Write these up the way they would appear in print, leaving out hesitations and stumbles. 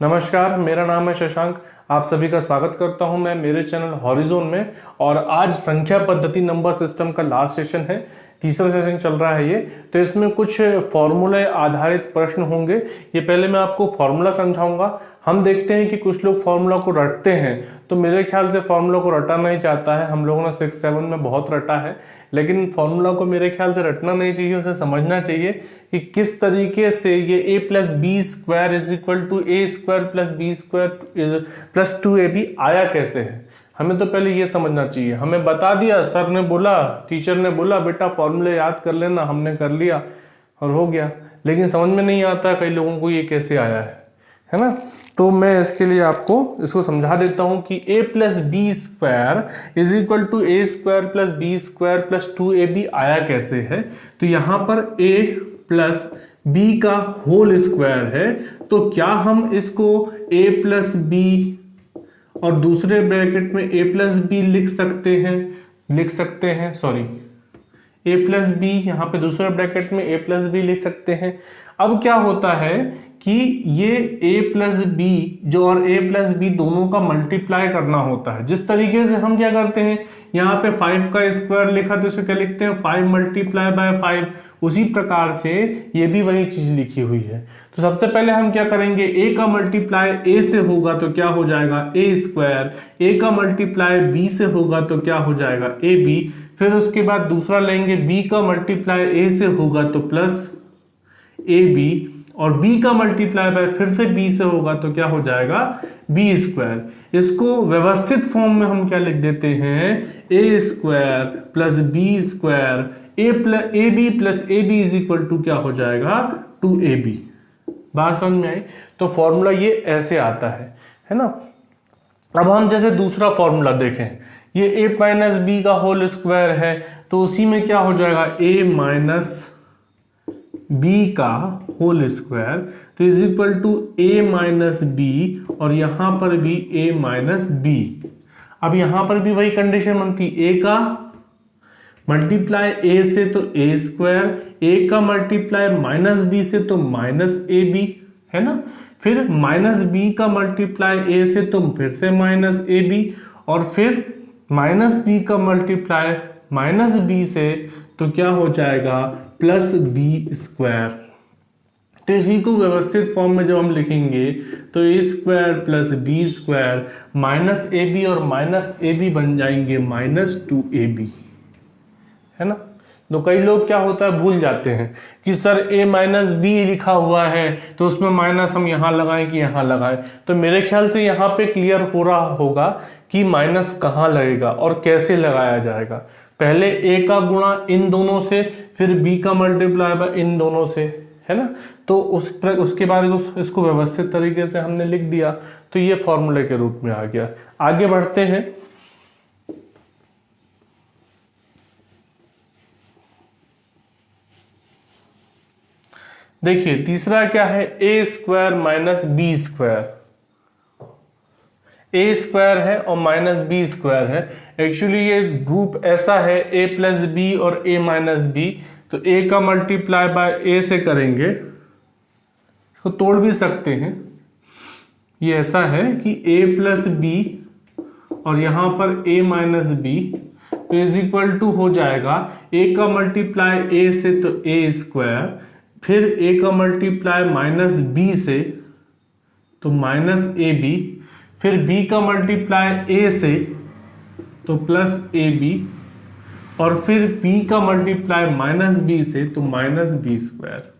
नमस्कार, मेरा नाम है शशांक। आप सभी का स्वागत करता हूं मैं मेरे चैनल हॉरिजॉन में। और आज संख्या पद्धति नंबर सिस्टम का लास्ट सेशन है, तीसरा सेशन चल रहा है ये। तो इसमें कुछ फॉर्मूले आधारित प्रश्न होंगे। ये पहले मैं आपको फॉर्मूला समझाऊंगा। हम देखते हैं कि कुछ लोग फॉर्मूला को रटते हैं, तो मेरे ख्याल से फॉर्मूला को रटा नहीं चाहता है। हम लोगों ने 6-7 में बहुत रटा है, लेकिन फॉर्मूला को मेरे ख्याल से रटना नहीं चाहिए, उसे समझना चाहिए कि किस तरीके से ये a plus B square is equal to A square plus B square plus 2ab आया कैसे है। हमें तो पहले ये समझना चाहिए। हमें बता दिया, सर ने बोला, टीचर ने बोला बेटा फॉर्मूले याद कर लेना, हमने कर लिया और हो गया। लेकिन समझ में नहीं आता कई लोगों को ये कैसे आया है ना। तो मैं इसके लिए आपको इसको समझा देता हूं कि a plus B square is equal to A square plus B square plus 2ab आया कैसे है। तो यहां पर a प्लस बी का होल स्क्वायर है, तो क्या हम इसको a प्लस बी और दूसरे ब्रैकेट में a प्लस बी लिख सकते हैं सॉरी a प्लस बी, यहाँ पे दूसरे ब्रैकेट में a प्लस बी लिख सकते हैं। अब क्या होता है कि ये a प्लस बी जो और a प्लस बी दोनों का मल्टीप्लाई करना होता है। जिस तरीके से हम क्या करते हैं, यहाँ पे 5 का स्क्वायर लिखा तो इसे क्या लिखते हैं 5 मल्टीप्लाई बाय 5। उसी प्रकार से ये भी वही चीज लिखी हुई है। तो सबसे पहले हम क्या करेंगे, a का मल्टीप्लाई a से होगा तो क्या हो जाएगा a स्क्वायर, a का मल्टीप्लाई b से होगा तो क्या हो जाएगा ab। फिर उसके बाद दूसरा लेंगे, b का मल्टीप्लाई a से होगा तो प्लस ab, और b का मल्टीप्लाई बाय फिर से b से होगा तो क्या हो जाएगा b स्क्वायर। इसको व्यवस्थित फॉर्म में हम क्या लिख देते हैं, a square plus b square ab plus ab is equal to क्या हो जाएगा 2ab। बात समझ में आई। तो फॉर्मूला ये ऐसे आता है ना। अब हम जैसे दूसरा फॉर्मूला देखें, ये a माइनस बी का होल स्क्वायर है, तो उसी में क्या हो जाएगा a माइनस बी का होल स्क्वायर, तो is equal to a minus B, और यहां पर भी a माइनस बी। अब यहां पर भी वही कंडीशन बनती, a का मल्टीप्लाई a से तो a स्क्वायर, a का मल्टीप्लाई माइनस b से तो माइनस ab, है ना। फिर माइनस b का मल्टीप्लाई a से तो फिर से माइनस ab, और फिर माइनस b का मल्टीप्लाई माइनस b से तो क्या हो जाएगा प्लस b स्क्वायर। तो इसी को व्यवस्थित फॉर्म में जब हम लिखेंगे तो a square plus b square minus ab, और माइनस ab बन जाएंगे माइनस 2ab, है ना। तो कई लोग क्या होता है भूल जाते हैं कि सर a माइनस बी लिखा हुआ है तो उसमें माइनस हम यहां लगाएं कि यहां लगाएं। तो मेरे ख्याल से यहां पे क्लियर हो रहा होगा कि माइनस कहां लगेगा और कैसे लगाया जाएगा। पहले a का गुणा इन दोनों से, फिर b का मल्टीप्लाई बाय इन दोनों से, है ना। तो उसके बाद इसको व्यवस्थित तरीके से हमने लिख दिया, तो ये फॉर्मूले के रूप में आ गया। आगे बढ़ते हैं। देखिए तीसरा क्या है, a square minus B square. a square है और माइनस बी स्क्वायर है। एक्चुअली ये ग्रुप ऐसा है a प्लस बी और a माइनस बी, तो a का मल्टीप्लाई बाय a से करेंगे, इसको तोड़ भी सकते हैं। ये ऐसा है कि a प्लस बी और यहां पर a माइनस बी, तो इज इक्वल टू हो जाएगा a का मल्टीप्लाई a से तो a स्क्वायर, फिर a का मल्टीप्लाई माइनस b से तो माइनस ab, फिर b का मल्टीप्लाई a से तो प्लस ab, और फिर b का मल्टीप्लाई माइनस b से तो माइनस b स्क्वायर।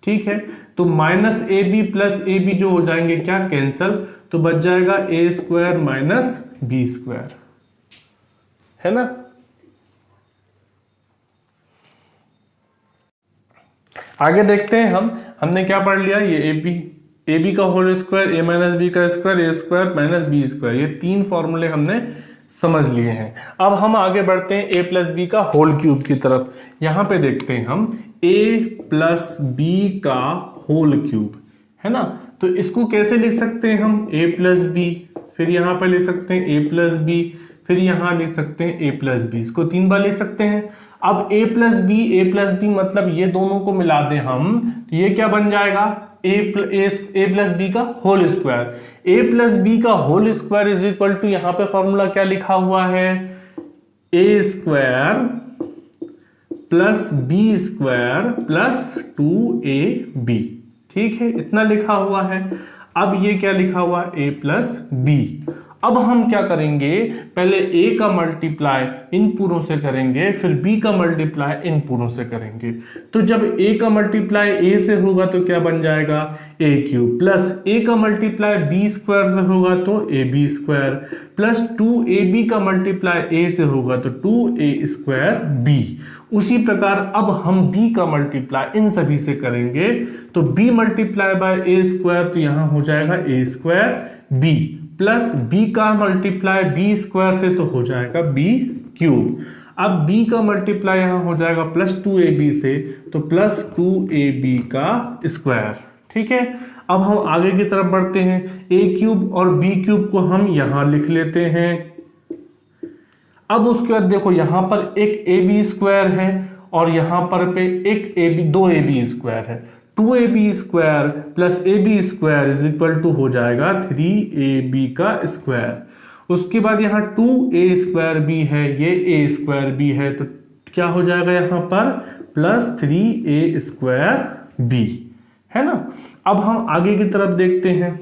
ठीक है, तो माइनस ab प्लस ab जो हो जाएंगे क्या कैंसल, तो बच जाएगा a square minus b square, है ना। आगे देखते हैं हमने क्या पढ़ लिया, ये ए बी का होल स्क्वायर, ए माइनस बी का square, A square minus B square, ये तीन फॉर्मूले हमने समझ लिए हैं। अब हम आगे बढ़ते हैं ए प्लस बी का होल क्यूब की तरफ। यहां पे देखते हैं हम ए प्लस बी का होल क्यूब, है ना। तो इसको कैसे लिख सकते हैं हम, ए प्लस बी, फिर यहां पर लिख सकते हैं ए प्लस बी, फिर यहां लिख सकते हैं ए प्लस बी, इसको 3 बार लिख सकते हैं। अब a प्लस बी मतलब ये दोनों को मिला दें हम, तो ये क्या बन जाएगा, a प्लस बी का whole square. a plus B का whole square is equal to, यहां पे फॉर्मूला क्या लिखा हुआ है, a square plus B square plus 2ab। ठीक है, इतना लिखा हुआ है। अब ये क्या लिखा हुआ है, a प्लस बी। अब हम क्या करेंगे, पहले a का मल्टीप्लाई इन पूरों से करेंगे, फिर b का मल्टीप्लाई इन पूरों से करेंगे। तो जब a का मल्टीप्लाई a से होगा तो क्या बन जाएगा, a क्यूब, प्लस a का मल्टीप्लाई b स्क्वायर से होगा तो ab स्क्वायर, प्लस 2ab का मल्टीप्लाई a से होगा तो 2a स्क्वायर b। उसी प्रकार अब हम b का मल्टीप्लाई इन सभी से करेंगे, तो b multiply by a square, तो यहां हो जाएगा a square b, plus b का मल्टीप्लाई b स्क्वायर से तो हो जाएगा b क्यूब। अब b का मल्टीप्लाई यहां हो जाएगा प्लस 2ab से, तो प्लस 2ab का स्क्वायर। ठीक है, अब हम आगे की तरफ बढ़ते हैं, a क्यूब और b क्यूब को हम यहां लिख लेते हैं। अब उसके बाद देखो यहां पर एक ab स्क्वायर है और यहां पर पे एक दो ab स्क्वायर है, 2ab square plus ab square is equal to हो जाएगा 3ab का स्क्वायर। उसके बाद यहाँ 2a स्क्वायर b है, ये a स्क्वायर b है, तो क्या हो जाएगा यहाँ पर प्लस 3a स्क्वायर b, है ना। अब हम आगे की तरफ देखते हैं,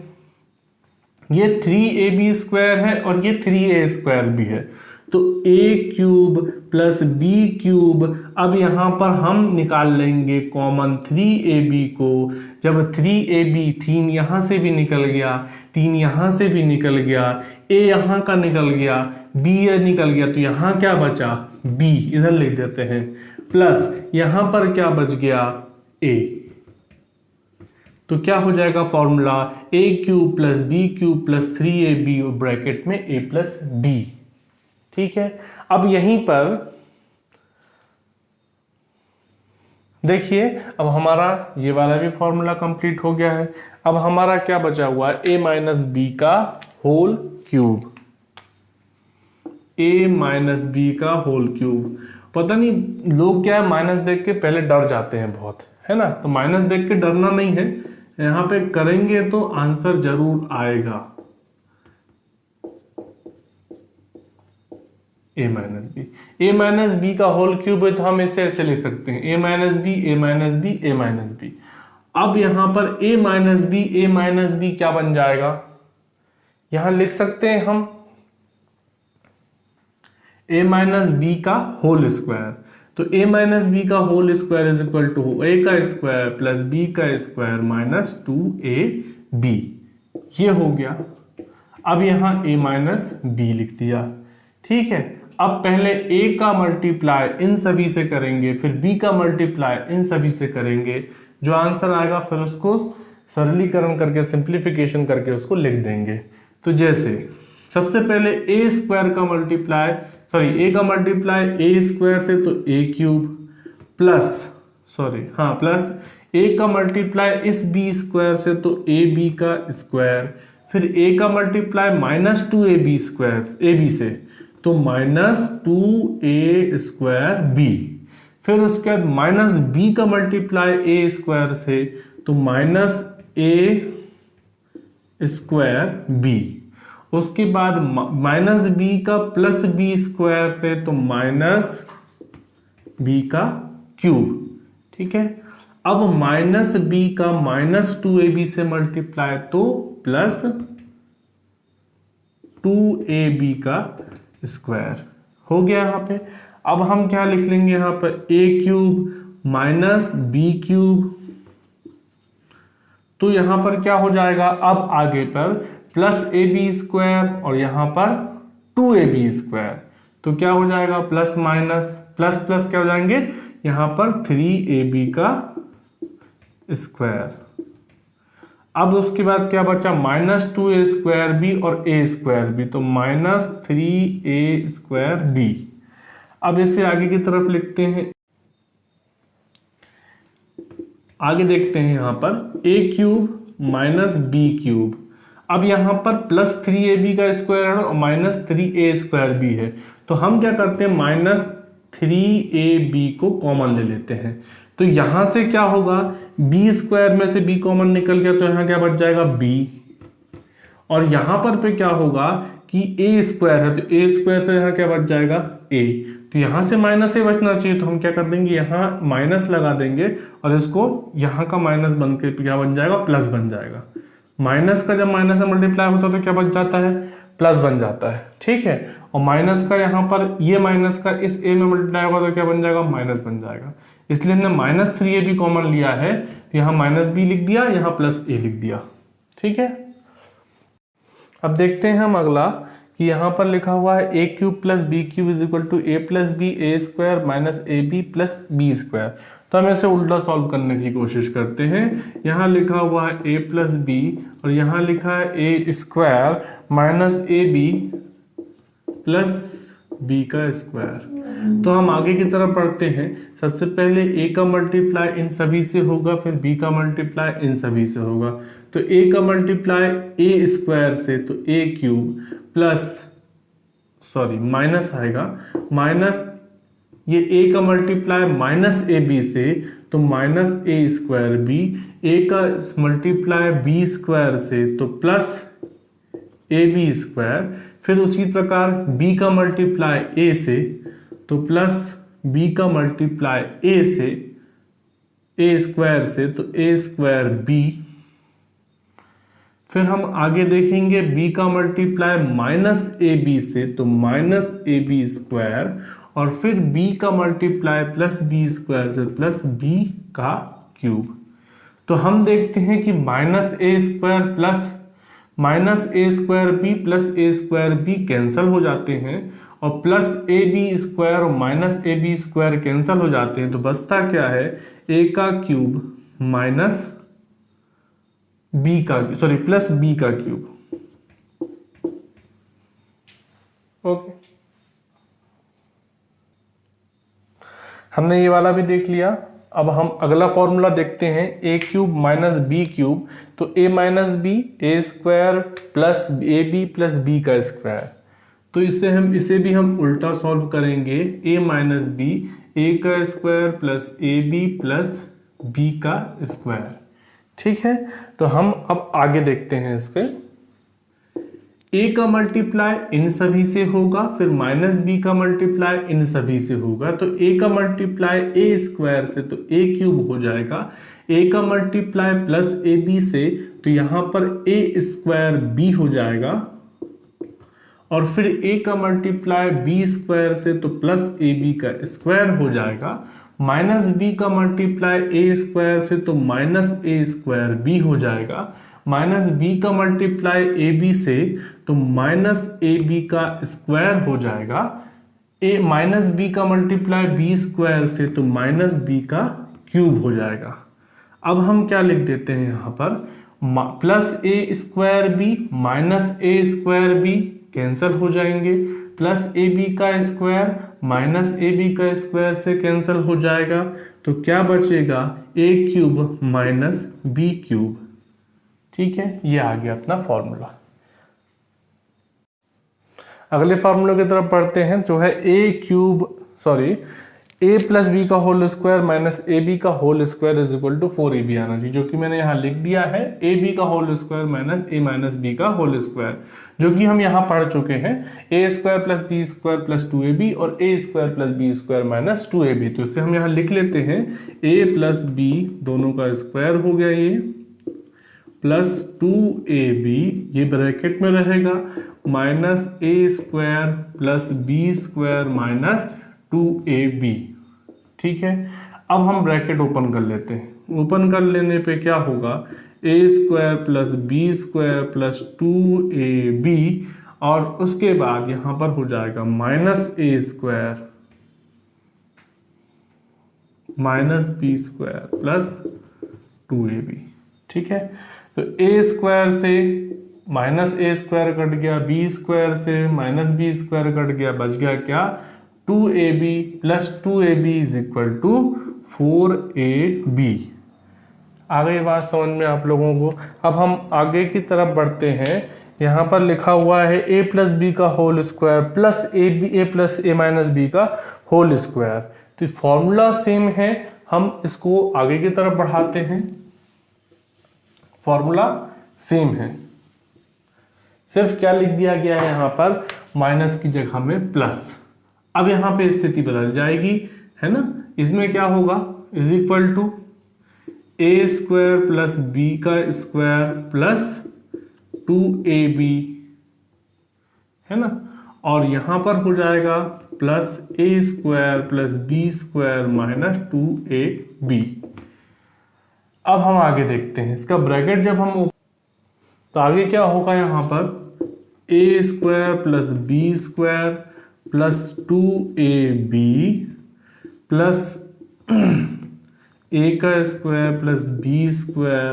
ये 3ab स्क्वायर है और ये 3a स्क्वायर b है, तो a cube plus b cube. अब यहां पर हम निकाल लेंगे कॉमन 3ab को, जब 3ab 3 यहां से भी निकल गया, 3 यहां से भी निकल गया, a यहां का निकल गया, b निकल गया, तो यहां क्या बचा b, इधर लिख देते हैं, प्लस यहां पर क्या बच गया a, तो क्या हो जाएगा formula a cube plus b cube plus 3ab bracket में a प्लस b। ठीक है, अब यहीं पर देखिए, अब हमारा ये वाला भी फॉर्मूला कंप्लीट हो गया है। अब हमारा क्या बचा हुआ है, a माइनस बी का whole cube, a minus B का होल क्यूब। पता नहीं लोग क्या है, माइनस देख के पहले डर जाते हैं बहुत, है ना, तो माइनस देख के डरना नहीं है, यहाँ पे करेंगे तो आंसर जरूर आएगा, a माइनस बी का होल क्यूब है, तो हम इसे ऐसे लिख सकते हैं a minus B A minus B A minus B. अब यहां पर a माइनस बी क्या बन जाएगा, यहां लिख सकते हैं हम a माइनस बी का होल स्क्वायर, तो a माइनस बी का whole square is equal to a का स्क्वायर प्लस b का स्क्वायर माइनस 2ab, ये हो गया। अब यहां a माइनस बी लिख दिया। ठीक है, अब पहले a का मल्टीप्लाई इन सभी से करेंगे, फिर b का मल्टीप्लाई इन सभी से करेंगे, जो आंसर आएगा फिर उसको सरलीकरण करके सिंप्लीफिकेशन करके उसको लिख देंगे। तो जैसे सबसे पहले a स्क्वायर का मल्टीप्लाई, a का मल्टीप्लाई a स्क्वायर से तो a cube plus plus a का मल्टीप्लाई इस b स्क्वायर से तो ab का स्क्वायर, फिर a का multiply minus 2ab square ab से तो माइनस 2a स्क्वायर b, फिर उसके बाद माइनस b का मल्टीप्लाई a स्क्वायर से तो माइनस a स्क्वायर b, उसके बाद माइनस b का प्लस b स्क्वायर से तो माइनस b का क्यूब। ठीक है, अब माइनस b का माइनस 2ab से मल्टीप्लाई तो प्लस 2ab का स्क्वायर हो गया यहाँ पे। अब हम क्या लिख लेंगे यहाँ पर a cube minus B cube, तो यहां पर क्या हो जाएगा, अब आगे पर प्लस ab स्क्वायर और यहां पर 2ab स्क्वायर, तो क्या हो जाएगा प्लस माइनस प्लस प्लस क्या हो जाएंगे यहां पर 3ab का स्क्वायर। अब उसके बाद क्या बचा माइनस 2a स्क्वायर बी और a स्क्वायर बी, तो माइनस 3a स्क्वायर बी। अब इसे आगे की तरफ लिखते हैं, आगे देखते हैं यहां पर a cube minus B cube. अब यहां पर प्लस 3ab का स्क्वायर है और माइनस 3a स्क्वायर बी है, तो हम क्या करते हैं माइनस 3ab को कॉमन ले लेते हैं। तो यहां से क्या होगा, बी स्क्वायर में से b कॉमन निकल गया, तो यहां क्या बच जाएगा b, और यहां पर पे क्या होगा कि a स्क्वायर है, तो a स्क्वायर से यहां क्या बच जाएगा a, तो यहां से माइनस से बचना चाहिए, तो हम क्या कर देंगे, यहां माइनस लगा देंगे और इसको यहां का माइनस बन के क्या बन जाएगा, प्लस बन जाएगा। माइनस का जब माइनस से मल्टीप्लाई होता है तो क्या बच जाता है, प्लस बन जाता है, ठीक है। और माइनस का यहाँ पर ये माइनस का इस a में मल्टीप्लाई होगा तो क्या बन जाएगा, माइनस बन जाएगा। इसलिए हमने -3ab कॉमन लिया है, तो यहाँ -b लिख दिया, यहाँ +a लिख दिया, ठीक है। अब देखते हैं हम अगला कि यहाँ पर लिखा हुआ है a³ + b³ = a + b a² - ab + b square. तो हम इसे उल्टा सॉल्व करने की कोशिश करते हैं। यहाँ लिखा हुआ है a + b और यहाँ लिखा है a² - ab + b²। तो हम आगे की तरफ बढ़ते हैं। सबसे पहले a का मल्टीप्लाई इन सभी से होगा, फिर b का मल्टीप्लाई इन सभी से होगा। तो a का मल्टीप्लाई a² से, तो a³ माइनस आएगा, माइनस ये a का मल्टीप्लाई -ab से, तो -a²b, a का मल्टीप्लाई b² से, तो +ab², फिर उसी प्रकार b का मल्टीप्लाई a से, तो +b का मल्टीप्लाई a से, a² से, तो a²b। फिर हम आगे देखेंगे b का मल्टीप्लाई -ab से, तो -ab², और फिर b का मल्टीप्लाई +b² से, +b³। तो हम देखते हैं कि -a² plus -a²b + a²b cancel हो जाते हैं, और +ab² और -ab² कैंसिल हो जाते हैं, तो बचता क्या है, a³ माइनस +b³। ओके, हमने ये वाला भी देख लिया। अब हम अगला फॉर्मूला देखते हैं, a³ - b³, तो a - b a² + ab + b²। तो इसे भी हम उल्टा सॉल्व करेंगे, a - b a² + ab + b²। ठीक है, तो हम अब आगे देखते हैं इस पे। a का मल्टीप्लाई इन सभी से होगा, फिर -b का मल्टीप्लाई इन सभी से होगा। तो a का मल्टीप्लाई a² से, तो a³ हो जाएगा। a का मल्टीप्लाई +ab से, तो यहाँ पर a²b हो जाएगा, और फिर a का मल्टीप्लाई b² से, तो +ab² हो जाएगा। -b का मल्टीप्लाई a² से, तो -a²b हो जाएगा। -b का मल्टीप्लाई ab से, तो -ab² हो जाएगा। -b का मल्टीप्लाई b² से, तो -b³ हो जाएगा। अब हम क्या लिख देते हैं यहाँ पर, +a²b -a²b कैंसिल हो जाएंगे, +ab² -ab² से कैंसिल हो जाएगा, तो क्या बचेगा, a³ - b³। ठीक है, ये आ गया अपना फॉर्मूला। अगले फॉर्मूले की तरफ पढ़ते हैं, जो है a + b का होल स्क्वायर - ab का होल स्क्वायर = 4ab आना चाहिए, जो कि मैंने यहाँ लिख दिया है, ab का होल स्क्वायर - a - b का होल स्क्वायर, जो कि हम यहाँ पढ़ चुके हैं, a² + b² + 2ab और a² + b² - 2ab। तो इसे हम यहाँ लिख लेते हैं, a + b दोनों का स्क्वायर हो गया ये, +2ab, ये ब्रैकेट में रहेगा, -a² + b² - 2ab। ठीक है, अब हम ब्रैकेट ओपन कर लेते हैं। ओपन कर लेने पे क्या होगा, a² + b² + 2ab, और उसके बाद यहां पर हो जाएगा -a² - b² + 2ab। ठीक है, तो a² से -a² कट गया, b² से -b² कट गया, बच गया क्या, 2ab + 2ab = 4ab। आ गई बात समझ में आप लोगों को। अब हम आगे की तरफ बढ़ते हैं यहाँ पर लिखा हुआ है a प्लस बी का होल स्क्वायर प्लस ए प्लस ए माइनस बी का होल स्क्वायर। तो फॉर्मूला सेम है, हम इसको आगे की तरफ बढ़ाते हैं। फॉर्मूला सेम है, सिर्फ क्या लिख दिया गया है यहाँ पर, माइनस की जगह में प्लस। अब यहाँ पे स्थिति बदल जाएगी, है ना। इसमें क्या होगा, is equal to A square plus B का स्क्वायर प्लस 2ab, है ना। और यहां पर हो जाएगा plus A square plus B square minus 2ab। अब हम आगे देखते हैं इसका ब्रैकेट जब हम, तो आगे क्या होगा, यहां पर A square plus B square plus 2ab plus A का square plus B square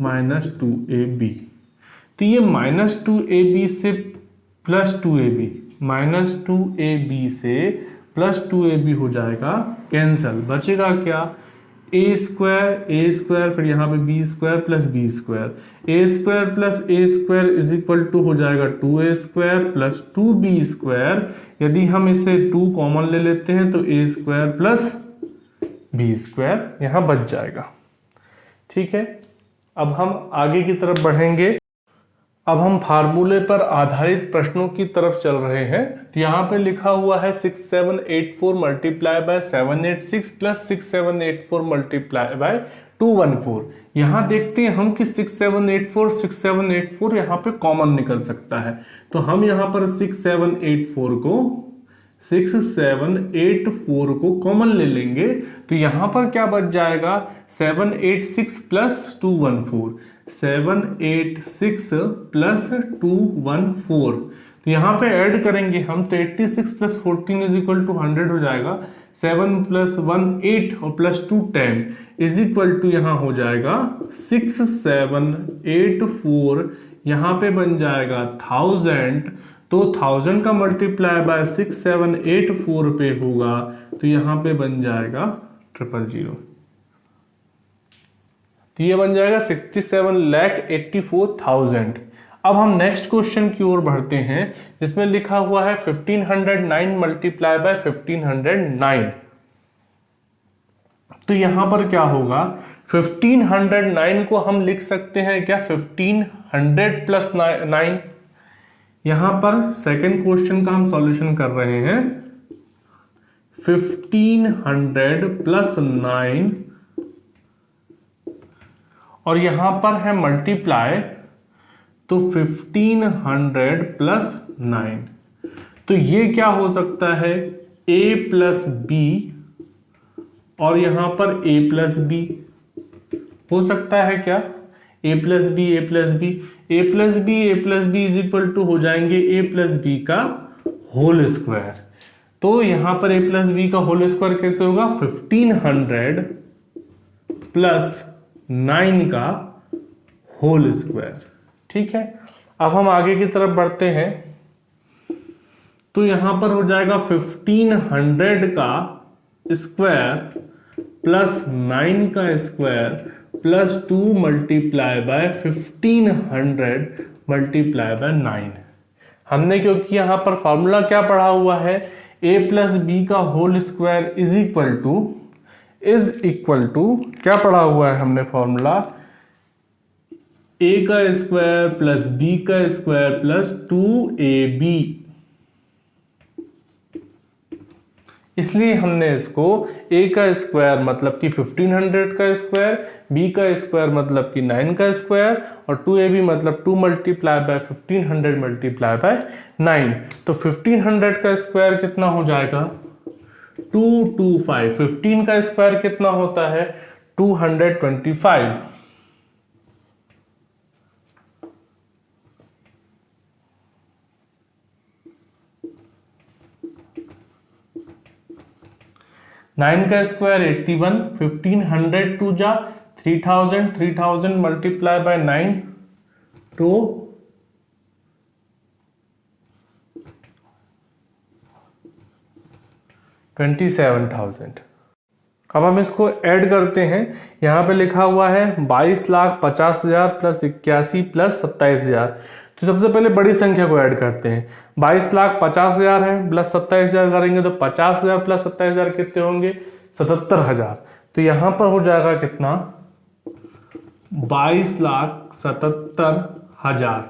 minus 2ab। तो ये माइनस 2ab से प्लस 2ab, माइनस 2ab से प्लस 2ab हो जाएगा कैंसल, बचेगा क्या, ए स्क्वायर फिर यहाँ पे B square plus B square, A square plus A square is equal to हो जाएगा 2a square plus 2b square. यदि हम इसे 2 कॉमन ले लेते हैं तो ए स्क्वायर प्लस बी स्क्वायर यहाँ बच जाएगा। ठीक है, अब हम आगे की तरफ बढ़ेंगे। अब हम फार्मूले पर आधारित प्रश्नों की तरफ चल रहे हैं। तो यहाँ पे लिखा हुआ है 6784 multiply by 786 plus 6784 multiply by 214। यहाँ देखते हैं हम कि 6784 यहाँ पे कॉमन निकल सकता है। तो हम यहाँ पर 6784 को कॉमन ले लेंगे। तो यहाँ पर क्या बच जाएगा, 786 प्लस 214, 786 प्लस 214। तो यहाँ पे ऐड करेंगे हम तो 86 प्लस 14 इज इक्वल टू 100 हो जाएगा। 7 प्लस 1 8 और प्लस 2 10 इज इक्वल टू यहाँ हो जाएगा 6784, यहाँ पे बन जाएगा 1000। तो 1000 का मल्टीप्लाई बाय 6784 पे होगा तो यहाँ पे बन जाएगा 000। तो ये बन जाएगा 67,84,000। अब हम नेक्स्ट क्वेश्चन की ओर बढ़ते हैं जिसमें लिखा हुआ है 1509 मल्टीप्लाई बाय 1509। तो यहां पर क्या होगा, 1509 को हम लिख सकते हैं क्या 1500 प्लस 9। यहां पर सेकंड क्वेश्चन का हम सॉल्यूशन कर रहे हैं। 1500 प्लस 9 और यहां पर है मल्टीप्लाई, तो 1500 प्लस 9। तो ये क्या हो सकता है, a प्लस बी और यहां पर a प्लस बी हो सकता है क्या, a plus B a plus B a plus B a plus B is equal to हो जाएंगे a प्लस बी का होल स्क्वायर। तो यहां पर a प्लस बी का होल स्क्वायर कैसे होगा, 1500 प्लस 9 का होल स्क्वायर। ठीक है, अब हम आगे की तरफ बढ़ते हैं। तो यहां पर हो जाएगा 1500 का स्क्वायर प्लस 9 का square plus 2 multiply by 1500 multiply by 9। हमने क्योंकि यहां पर फॉर्मूला क्या पढ़ा हुआ है, a प्लस बी का whole square is equal to क्या पढ़ा हुआ है हमने फॉर्मूला, a का स्क्वायर प्लस b का स्क्वायर प्लस 2ab। इसलिए हमने इसको a का स्क्वायर मतलब कि 1500 का स्क्वायर, b का स्क्वायर मतलब कि 9 का स्क्वायर और 2ab मतलब 2 मल्टीप्लाई बाय 1500 मल्टीप्लाई बाय 9। तो 1500 का स्क्वायर कितना हो जाएगा, 225। 15 का स्क्वायर कितना होता है, 225। नाइन का स्क्वायर 81, 1500 टू जा 3000, 3000 मल्टीप्लाई बाय 9 तो 27,000। अब हम इसको ऐड करते हैं। यहाँ पे लिखा हुआ है 22,50,000 प्लस 81 प्लस 27,000। तो सबसे पहले बड़ी संख्या को ऐड करते हैं। 22,50,000 है प्लस 27,000 करेंगे तो 50,000 प्लस 27,000 कितने होंगे? 77,000। तो यहां पर हो जाएगा कितना? 22,77,000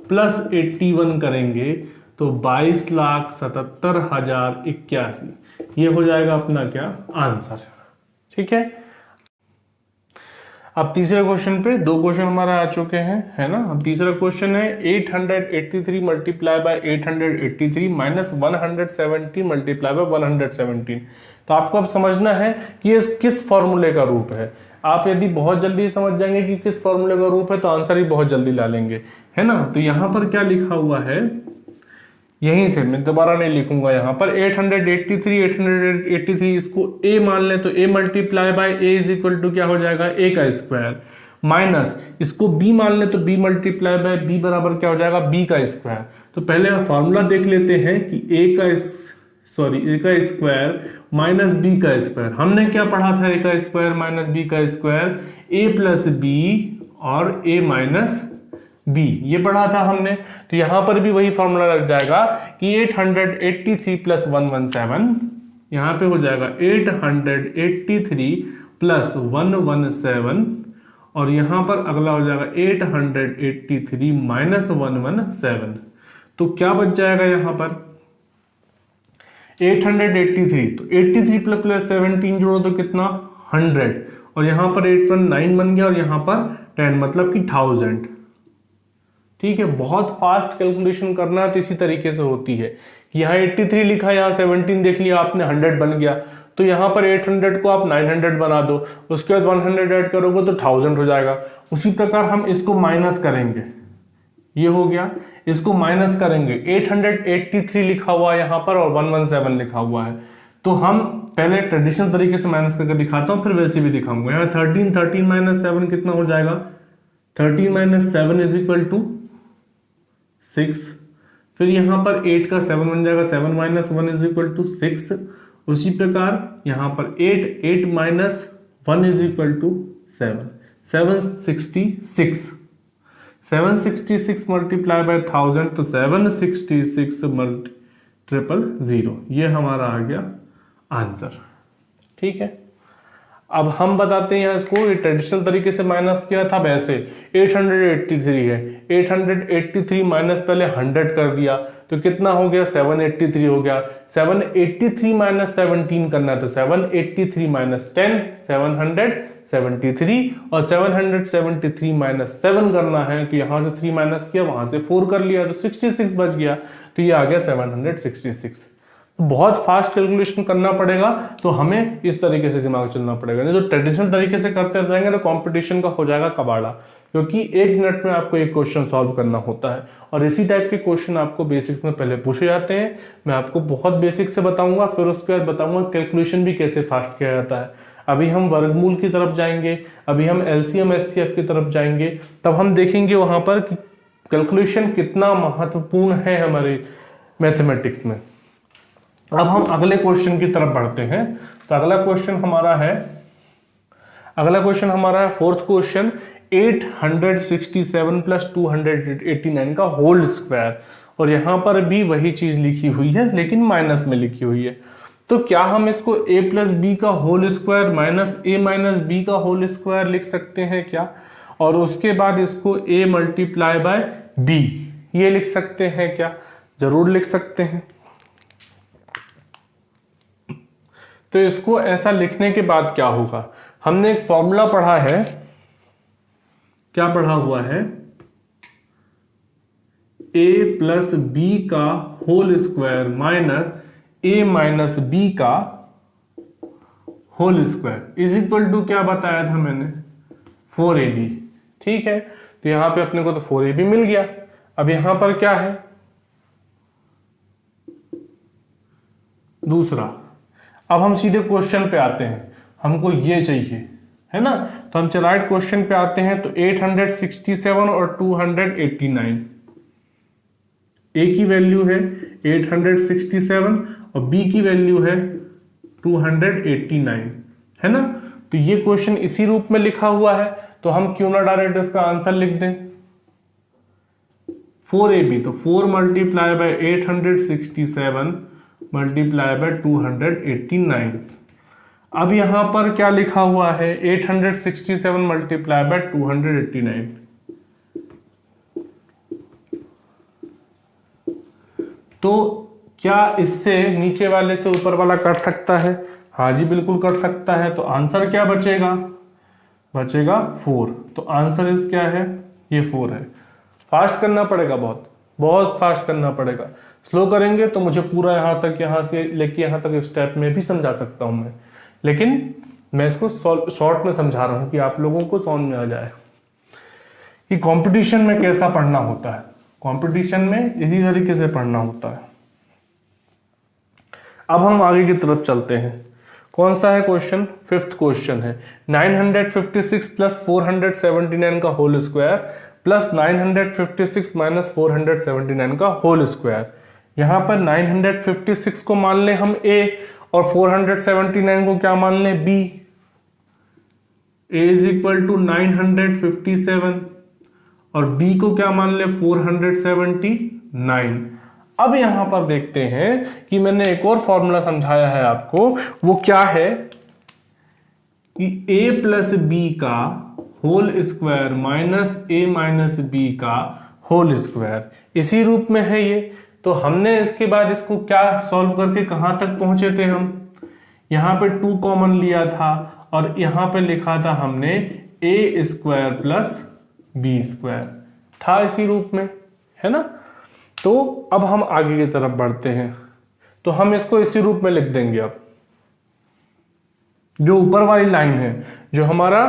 प्लस 81 करेंगे तो 22,77,081। ये हो जाएगा अपना क्या? आंसर। ठीक है। अब तीसरे क्वेश्चन पे, दो क्वेश्चन हमारा आ चुके हैं, है ना। अब तीसरा क्वेश्चन है 883 multiply by 883 minus 170 multiply by 117। तो आपको अब समझना है कि ये किस फॉर्मूले का रूप है। आप यदि बहुत जल्दी समझ जाएंगे कि किस फॉर्मूले का रूप है तो आंसर ही बहुत जल्दी ला लेंगे, है ना। तो यहां पर क्या लिखा हुआ है, यहीं से मैं दोबारा नहीं लिखूंगा। यहां पर 883 इसको a मान लें तो a multiply by a is equal to क्या हो जाएगा? a का स्क्वायर, माइनस इसको b मान लें तो b मल्टीप्लाई बाय b बराबर क्या हो जाएगा? b का स्क्वायर। तो पहले हम फॉर्मूला देख लेते हैं कि a का स्क्वायर माइनस b का स्क्वायर। हमने क्या पढ़ा था? a का स्क्वायर माइनस b का स्क्वायर, a प्लस b और a माइनस b, ये पढ़ा था हमने। तो यहां पर भी वही फॉर्मूला लग जाएगा कि 883 प्लस 117, यहां पे हो जाएगा 883 प्लस 117 और यहां पर अगला हो जाएगा 883 माइनस 117। तो क्या बच जाएगा यहां पर? 883, तो 83 प्लस 17 जोड़ो तो कितना? 100 और यहां पर 819 बन गया और यहां पर 10 मतलब कि 1000। ठीक है। बहुत फास्ट कैलकुलेशन करना है तो इसी तरीके से होती है कि यहाँ 83 लिखा, यहाँ 17 देख लिया आपने, 100 बन गया। तो यहाँ पर 800 को आप 900 बना दो, उसके बाद 100 ऐड करोगे तो 1000 हो जाएगा। उसी प्रकार हम इसको माइनस करेंगे, ये हो गया। इसको माइनस करेंगे, 883 लिखा हुआ है यहाँ पर और 117 लिखा हुआ है। तो हम पहले ट्रेडिशनल तरीके से माइनस करके दिखाता हूँ, फिर वैसे भी दिखाऊंगा। यहाँ 13 माइनस 7 कितना हो जाएगा? 13 माइनस 7 इज इक्वल टू 6। फिर यहां पर 8 का 7 बन जाएगा, 7 माइनस 1 इज इक्वल टू 6। उसी प्रकार यहां पर 8 minus 1 is equal to 7, 766 multiply by 1000 तो 766 ट्रिपल 0, ये हमारा आ गया आंसर। ठीक है। अब हम बताते हैं यहाँ इसको, ये ट्रेडिशनल तरीके से माइनस किया था वैसे 883 है, 883 माइनस पहले 100 कर दिया तो कितना हो गया? 783 हो गया। 783 माइनस 17 करना है तो 783 माइनस 10 773 और 773 माइनस 7 करना है तो यहां से 3 माइनस किया, वहां से 4 कर लिया तो 66 बच गया। तो ये आ गया 766। बहुत फास्ट कैलकुलेशन करना पड़ेगा तो हमें इस तरीके से दिमाग चलना पड़ेगा, नहीं तो ट्रेडिशनल तरीके से करते रहेंगे तो कंपटीशन का हो जाएगा कबाड़ा, क्योंकि 1 मिनट में आपको एक क्वेश्चन सॉल्व करना होता है और इसी टाइप के क्वेश्चन आपको बेसिक्स में पहले पूछे जाते हैं। मैं आपको बहुत बेसिक से बताऊंगा, फिर उसके बाद बताऊंगा कैलकुलेशन भी कैसे फास्ट किया जाता है। अभी हम वर्गमूल की तरफ जाएंगे, अभी हम एलसीएम एचसीएफ की तरफ जाएंगे, तब हम देखेंगे वहां पर कि कैलकुलेशन कितना महत्वपूर्ण है हमारे मैथमेटिक्स में। अब हम अगले क्वेश्चन की तरफ बढ़ते हैं। तो अगला क्वेश्चन हमारा है फोर्थ क्वेश्चन, 867 प्लस 289 का होल स्क्वायर, और यहां पर भी वही चीज लिखी हुई है लेकिन माइनस में लिखी हुई है। तो क्या हम इसको a प्लस बी का whole square minus a minus B का होल स्क्वायर लिख सकते हैं क्या? और उसके बाद इसको a मल्टीप्लाई बाय b ये लिख सकते हैं क्या? जरूर लिख सकते हैं। तो इसको ऐसा लिखने के बाद क्या होगा? हमने एक फॉर्मूला पढ़ा है, क्या पढ़ा हुआ है? a प्लस बी का whole square minus a minus B का whole square is equal to क्या बताया था मैंने? 4ab। ठीक है। तो यहां पे अपने को तो 4ab मिल गया। अब यहां पर क्या है? दूसरा। अब हम सीधे क्वेश्चन पे आते हैं, हमको ये चाहिए, है ना। तो हम चलाइट क्वेश्चन पे आते हैं। तो 867 और 289, a की वैल्यू है 867 और b की वैल्यू है 289, है ना। तो ये क्वेश्चन इसी रूप में लिखा हुआ है, तो हम क्यों ना डायरेक्ट इसका आंसर लिख दें। 4ab, तो 4 मल्टीप्लाई बाय 867 मल्टीप्लाई बाय 289। अब यहां पर क्या लिखा हुआ है, 867 मल्टीप्लाई बाय 289। तो क्या इससे नीचे वाले से ऊपर वाला कट सकता है? हाँ जी बिल्कुल कट सकता है। तो आंसर क्या बचेगा? बचेगा 4। तो आंसर इस क्या है? ये 4 है। फास्ट करना पड़ेगा, बहुत बहुत फास्ट करना पड़ेगा। स्लो करेंगे तो मुझे पूरा यहाँ तक, यहाँ से लेके यहाँ तक स्टेप में भी समझा सकता हूँ मैं, लेकिन मैं इसको शॉर्ट में समझा रहा हूँ कि आप लोगों को समझ में आ जाए कि कंपटीशन में कैसा पढ़ना होता है। कंपटीशन में इसी तरीके से पढ़ना होता है। अब हम आगे की तरफ चलते हैं। कौन सा है क्वेश्चन? 5th क्वेश्चन है। 956 प्लस 479 का होल स्क्वायर प्लस 956 माइनस 479 का होल स्क्वायर। यहां पर 956 को मान लें हम a और 479 को क्या मान लें? b। a is equal to 957 और b को क्या मान लें? 479। अब यहां पर देखते हैं कि मैंने एक और फॉर्मूला समझाया है आपको, वो क्या है कि a प्लस बी का whole square minus a minus B का होल स्क्वायर, इसी रूप में है ये। तो हमने इसके बाद इसको क्या सॉल्व करके कहां तक पहुंचे थे हम? यहां पे 2 कॉमन लिया था और यहां पे लिखा था हमने a square plus B square, था इसी रूप में, है ना। तो अब हम आगे की तरफ बढ़ते हैं, तो हम इसको इसी रूप में लिख देंगे। अब जो ऊपर वाली लाइन है, जो हमारा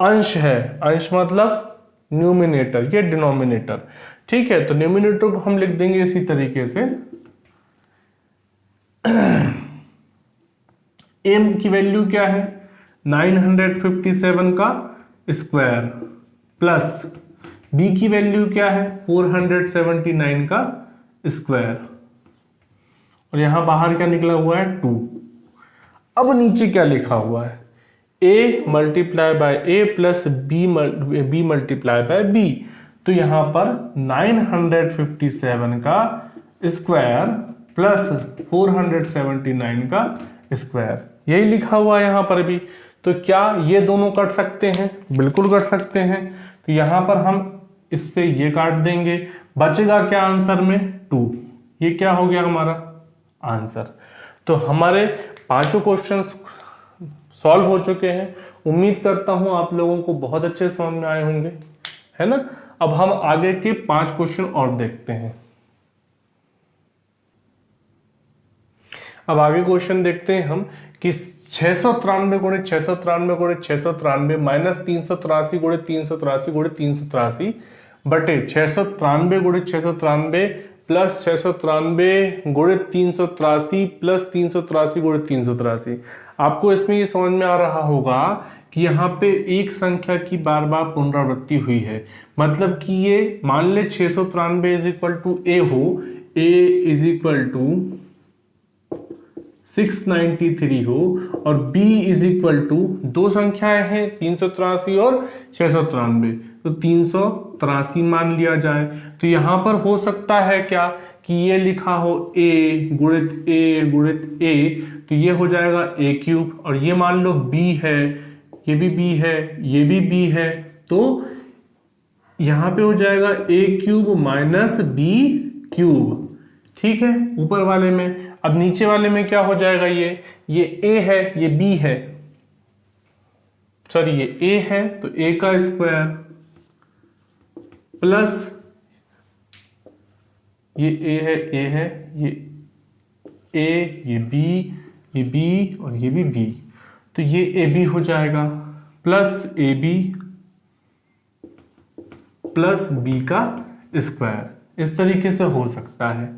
अंश है, अंश मतलब न्यूमिनेटर, ये डिनोमिनेटर, ठीक है। तो न्यूमिनेटर को हम लिख देंगे इसी तरीके से। m की वैल्यू क्या है? 957 का स्क्वायर प्लस b की वैल्यू क्या है? 479 का स्क्वायर, और यहां बाहर क्या निकला हुआ है? 2। अब नीचे क्या लिखा हुआ है? a multiply by a plus B multiply by b। तो यहां पर 957 का स्क्वायर प्लस 479 का स्क्वायर, यही लिखा हुआ है यहां पर भी। तो क्या ये दोनों कट सकते हैं? बिल्कुल कट सकते हैं। तो यहां पर हम इससे ये काट देंगे, बचेगा क्या आंसर में? 2। ये क्या हो गया हमारा आंसर। तो हमारे पांचों क्वेश्चंस सॉल्व हो चुके हैं। उम्मीद करता हूं आप लोगों को बहुत अच्छे समझ में आए होंगे, है ना। अब हम आगे के 5 क्वेश्चन और देखते हैं। अब आगे क्वेश्चन देखते हैं हम कि 693 गुणे 693 गुणे 693 माइनस 383 गुणे 383 गुणे 383 बटे 693 गुणे 693 प्लस 693 गुणे 383 प्लस 383 गुणे 383। आपको इसमें ये समझ में आ रहा होगा कि यहाँ पे एक संख्या की बार बार पुनरावृत्ति हुई है, मतलब कि ये मान ले 693 इज इक्वल टू ए हो, a इज इक्वल टू 693 हो और b इज इक्वल टू, दो संख्याएं हैं 383 और 693, तो 383 मान लिया जाए। तो यहां पर हो सकता है क्या कि ये लिखा हो a गुणित a गुणित a, तो ये हो जाएगा a क्यूब, और ये मान लो b है, ये भी b है, ये भी b है, तो यहां पे हो जाएगा a cube minus b cube, ठीक है, ऊपर वाले में। अब नीचे वाले में क्या हो जाएगा? ये a है, ये b है, सॉरी ये a है, तो a का स्क्वायर प्लस ये a है, ये a, ये b, ये b और ये भी b, तो ये ab हो जाएगा प्लस ab प्लस b का स्क्वायर। इस तरीके से हो सकता है।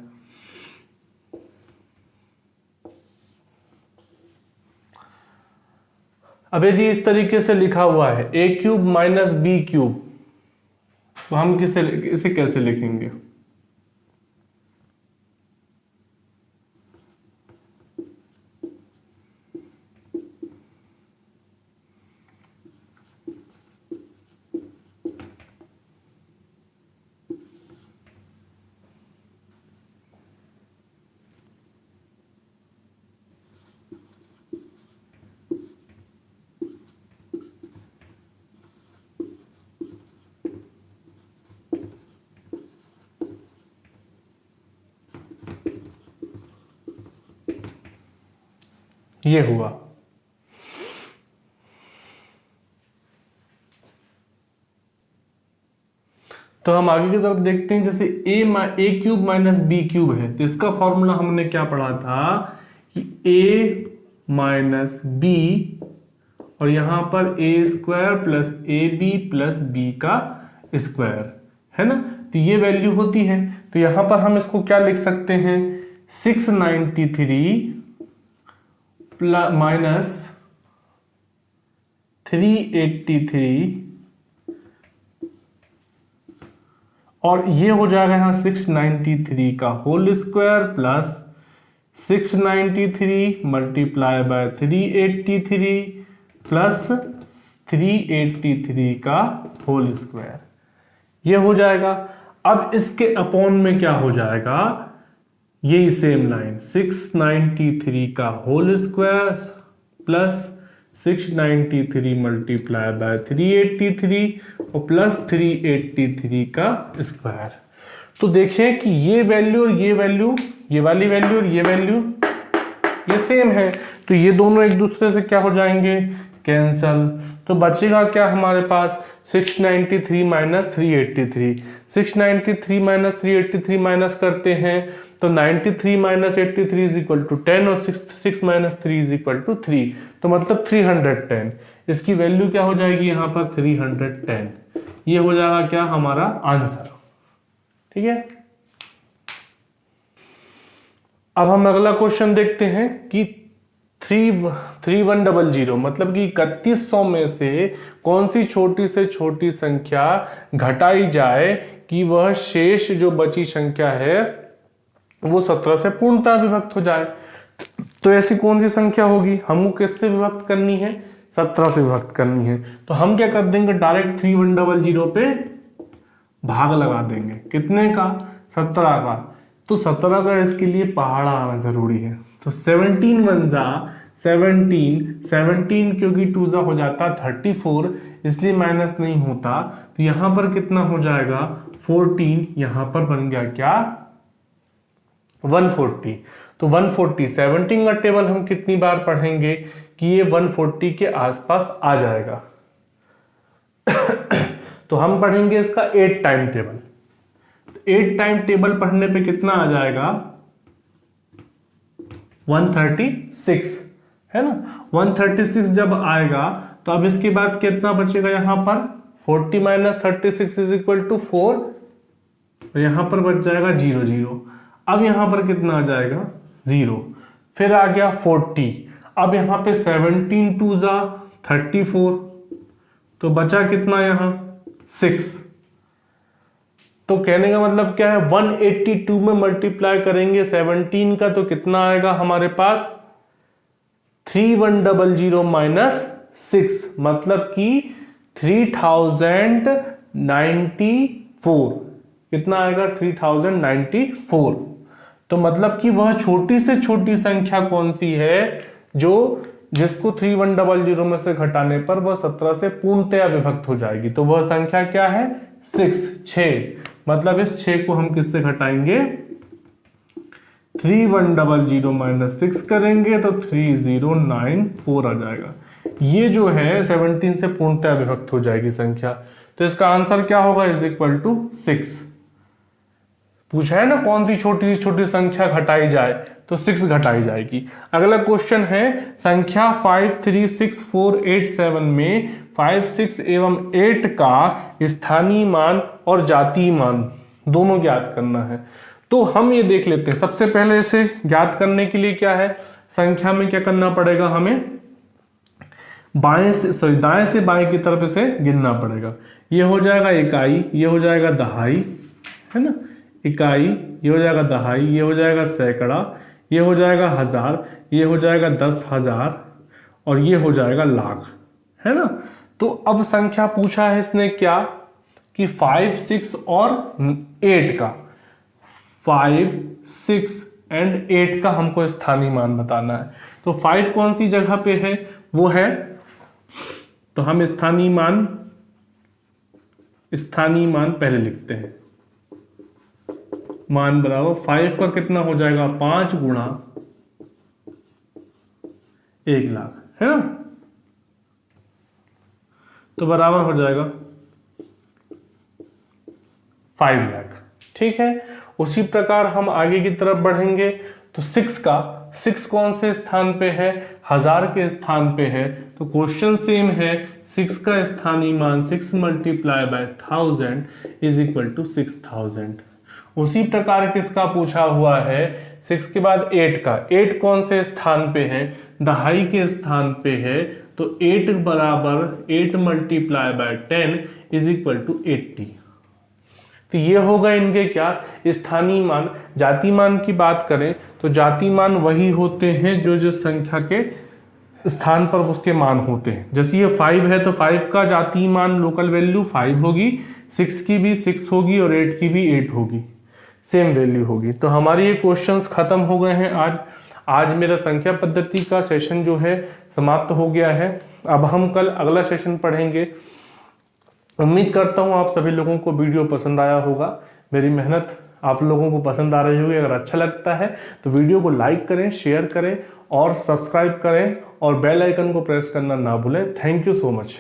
अब यदि इस तरीके से लिखा हुआ है a cube minus B cube, तो हम इसे कैसे लिखेंगे? ये हुआ। तो हम आगे की तरफ देखते हैं, जैसे ए क्यूब माइनस बी क्यूब है, तो इसका फॉर्मूला हमने क्या पढ़ा था कि ए माइनस बी और यहां पर A square plus A B plus B का स्क्वायर, है ना। तो ये वैल्यू होती है, तो यहां पर हम इसको क्या लिख सकते हैं, 693 माइनस 383 और ये हो जाएगा यहाँ 693 का whole square plus 693 multiply by 383 plus 383 का होल स्क्वायर, ये हो जाएगा। अब इसके अपॉन में क्या हो जाएगा, यही सेम लाइन 693 का whole square plus 693 multiply by 383 और प्लस 383 का स्क्वायर। तो देखिए कि ये वैल्यू और ये वैल्यू, ये वाली वैल्यू और ये वैल्यू ये सेम है, तो ये दोनों एक दूसरे से क्या हो जाएंगे, कैंसल। तो बचेगा क्या हमारे पास 693 माइनस 383, 693 माइनस 383 माइनस करते हैं तो 93 माइनस 83 इज इक्वल टू 10 और 6 माइनस 3 इज इक्वल टू 3, तो मतलब 310। इसकी वैल्यू क्या हो जाएगी यहाँ पर 310, ये हो जाएगा क्या हमारा आंसर। ठीक है, अब हम अगला क्वेश्चन देखते हैं कि 3100 मतलब कि 3100 में से कौन सी छोटी से छोटी संख्या घटाई जाए कि वह शेष जो बची संख्या है वो 17 से पूर्णतः विभक्त हो जाए। तो ऐसी कौन सी संख्या होगी, हमको किससे विभक्त करनी है, 17 से विभक्त करनी है। तो हम क्या कर देंगे, डायरेक्ट 3100 पे भाग लगा देंगे, कितने का, 17 का। तो 17 का इसके लिए पहाड़ा आना जरूरी है। तो 17 1 जा 17 क्योंकि 2 जा हो जाता 34, इसलिए माइनस नहीं होता। तो यहां पर कितना हो जाएगा 14, यहां पर बन गया क्या 140। तो 140 17 का टेबल हम कितनी बार पढ़ेंगे कि ये 140 के आसपास आ जाएगा। तो हम पढ़ेंगे इसका 8 टाइम टेबल। 8 टाइम टेबल पढ़ने पे कितना आ जाएगा 136, है ना। 136 जब आएगा तो अब इसके बाद कितना बचेगा, यहां पर 40 माइनस 36 इज इक्वल टू 4, और यहां पर बच जाएगा 0 0। अब यहां पर कितना आ जाएगा 0, फिर आ गया 40। अब यहां पे 17 2 जा 34, तो बचा कितना यहां 6। तो कहने का मतलब क्या है, 182 में मल्टीप्लाई करेंगे 17 का तो कितना आएगा हमारे पास 3100 माइनस 6, मतलब कि 3094, कितना आएगा 3094। तो मतलब कि वह छोटी से छोटी संख्या कौन सी है जो जिसको 3100 में से घटाने पर वह 17 से पूर्णतया विभक्त हो जाएगी। तो वह संख्या क्या है 6, मतलब इस 6 को हम किससे घटाएंगे 3100 माइनस 6 करेंगे तो 3094 आ जाएगा। ये जो है 17 से पूर्णतया विभक्त हो जाएगी संख्या। तो इसका आंसर क्या होगा इज इक्वल टू 6। पूछा है ना कौन सी छोटी छोटी संख्या घटाई जाए, तो 6 घटाई जाएगी। अगला क्वेश्चन है संख्या 536487 में 5 6 एवं 8 का स्थानीय मान और जातीय मान दोनों ज्ञात करना है। तो हम ये देख लेते हैं, सबसे पहले इसे ज्ञात करने के लिए क्या है, संख्या में क्या करना पड़ेगा, हमें दाएं से बाएं की तरफ इसे गिनना पड़ेगा। ये हो जाएगा इकाई, ये हो जाएगा दहाई, है ना, इकाई, ये हो जाएगा दहाई, ये हो जाएगा सैकड़ा, ये हो जाएगा हजार, ये हो जाएगा 10,000 और ये हो जाएगा लाख, है ना। तो अब संख्या पूछा है इसने क्या कि 5 6 और 8 का, 5 6 एंड 8 का हमको स्थानीय मान बताना है। तो 5 कौन सी जगह पे है, वो है, तो हम स्थानीय मान पहले लिखते हैं। मान बराबर 5 का कितना हो जाएगा 5 गुणा 1 लाख, है ना। तो बराबर हो जाएगा 5 लाख। ठीक है, उसी प्रकार हम आगे की तरफ बढ़ेंगे तो 6 कौन से स्थान पे है, 1000 के स्थान पे है। तो क्वेश्चन सेम है, 6 का स्थानीय मान 6 multiply by 1000 is equal to 6000। उसी प्रकार किसका पूछा हुआ है, 6 के बाद 8 का, 8 कौन से स्थान पे है, दहाई के स्थान पे है। तो 8 बराबर 8 multiply by 10 is equal to 80। तो ये होगा इनके क्या, स्थानीय मान। जाति मान की बात करें तो जाति मान वही होते हैं जो जिस संख्या के स्थान पर उसके मान होते हैं। जैसे ये 5 है तो 5 का जाति मान लोकल वैल्यू 5 होगी, 6 की भी 6 होगी और 8 की भी 8 होगी, सेम वैल्यू होगी। तो हमारे ये क्वेश्चंस खत्म हो गए हैं आज मेरा संख्या पद्धति का सेशन जो है समाप्त हो गया है। अब हम कल अगला सेशन पढ़ेंगे। उम्मीद करता हूँ आप सभी लोगों को वीडियो पसंद आया होगा, मेरी मेहनत आप लोगों को पसंद आ रही होगी। अगर अच्छा लगता है तो वीडियो को लाइक करें, शेयर करें और सब्सक्राइब करें और बेल आइकन को प्रेस करना ना भूलें। Thank you so much.